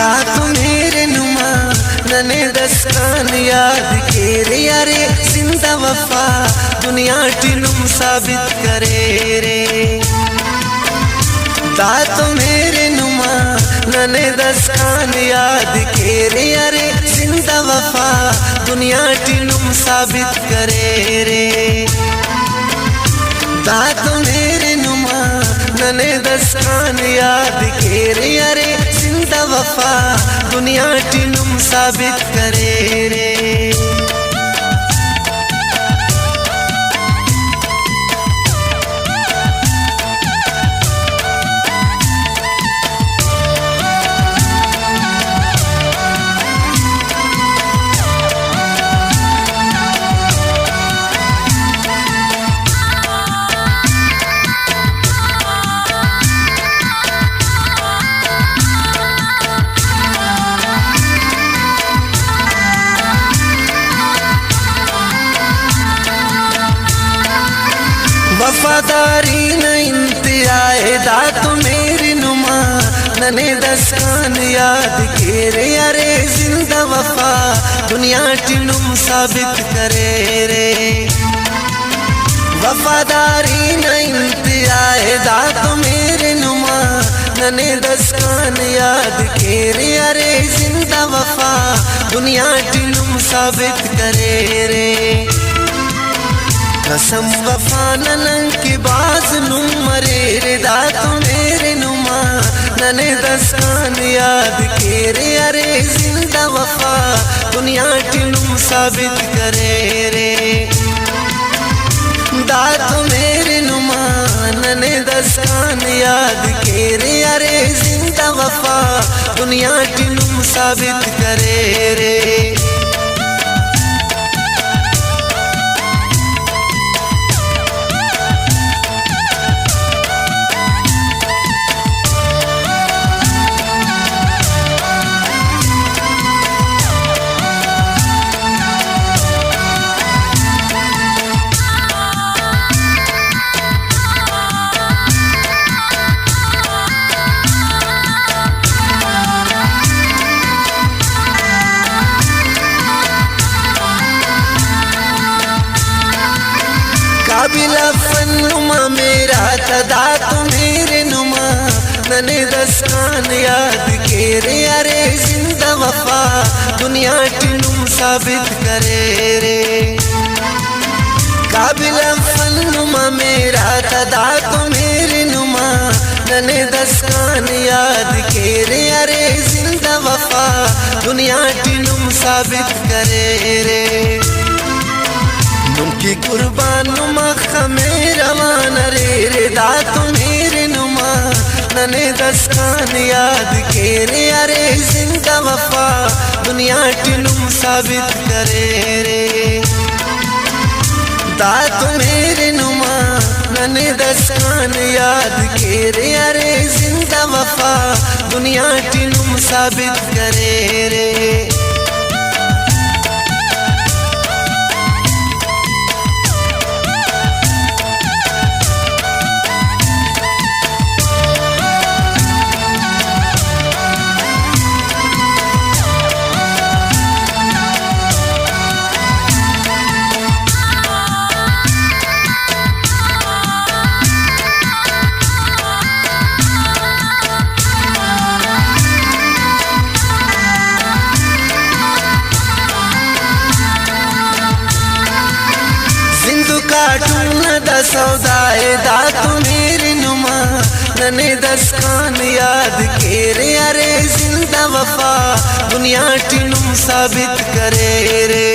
दात मेरे नुमा नने दस्तान याद के रे यारे जिंदा वफा दुनिया टिनुम साबित करे रे। दात मेरे नुमा नने दस्तान याद के रे यारे जिंदा वफा दुनिया टिनुम साबित करे रे। दात मेरे नुमा नने दस्तान याद के रे यारे जिंदा वफा दुनिया टिनुम साबित करे रे। वफादारी न इंतहाए दात मेरी नुमा नने दस्तान याद के रे यारे जिंदा वफा दुनिया टिनुम साबित करे रे। वफादारी न इंतहाए दात मेरे नुमा नने दस्तान याद के रे यारे जिंदा वफा दुनिया टिनुम साबित करे रे। कसम वफा ननन की बाज नुम मरे रे दात मेरे नुमा नने दस्तान याद के रे यारे जिंदा वफा दुनिया टिनुम साबित करे रे। दात मेरे नुमा नने दस्तान याद के रे यारे जिंदा वफा दुनिया टिनुम साबित करे रे। काबिला फन नुमा मेरा तदा तो मेरे नुमा नने दस्तान याद के रे यारे जिंदा वफा दुनिया टिनुम साबित करे रे। काबिला फन नुमा मेरा तदा तो मेरे नुमा नने दस्तान याद के रे यारे जिंदा वफा दुनिया टिनुम साबित करे रे। नुमकी कुर्बान नुमा मेरा मान रे रे दात मेरे नुमा नने दस्तान याद के रे यारे जिंदा वफा दुनिया टिनुम साबित करे रे। दात मेरे नुमा नने दस्तान याद के रे यारे जिंदा वफा दुनिया टिनुम साबित करे रे। दा सौदाए दात मेरे नुमा नने दस्तान याद के रे यारे जिंदा वफा दुनिया टिनुम साबित करे रे।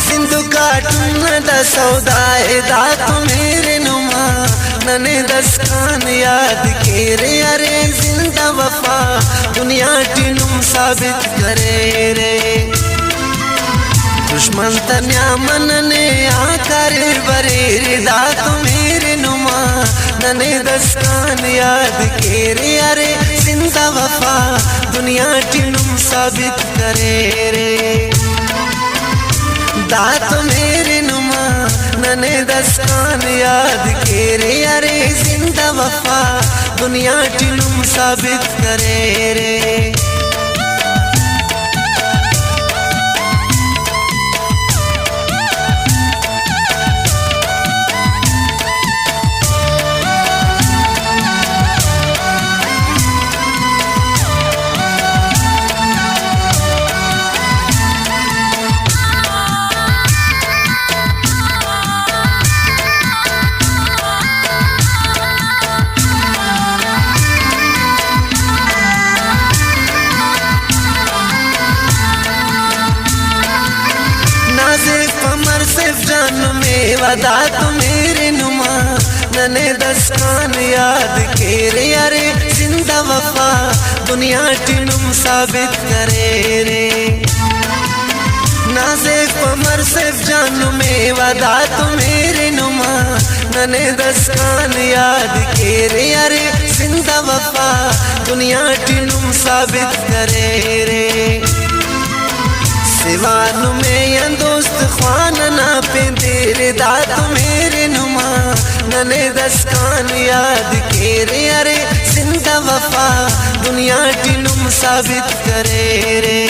सिंधु काटून दा सौदाए दात मेरे नुमा नने दस्तान याद के रे यारे जिंदा वफा दुनिया टिनुम साबित करे रे। दुश्मन तन्या मन ने आकर बरे रे दात मेरे नुमा नने दस्तान याद के रे यारे जिंदा वफा दुनिया टिनुम साबित करे रे। दात मेरे नुमा नने दस्तान याद के रे यारे जिंदा वफा दुनिया टिनुम साबित करे रे। कमर सिर्फ जान में वदा तो मेरे नुमा नने दस्तान याद के रे अरे जिंदा वफा दुनिया टिनुम साबित करे रे। नाज़े कमर सिर्फ जान में वदा तो मेरे नुमा नने दस्तान याद के रे अरे जिंदा वफा दुनिया टिनुम साबित करे रे। सिवानु में या दोस्त ख्वाना ना पे तेरे दात मेरे नुमा नने दस्तान याद के रे अरे जिंदा वफा दुनिया टिनुम साबित करे रे।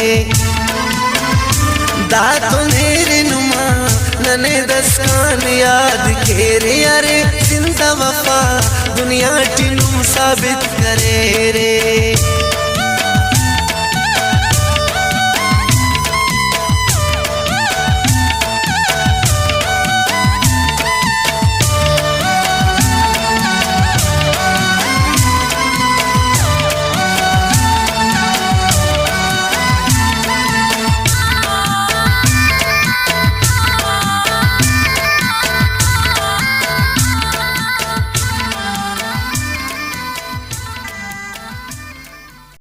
दात मेरे नुमा नने दस्तान याद के रे अरे जिंदा वफा दुनिया टिनुम साबित करे रे।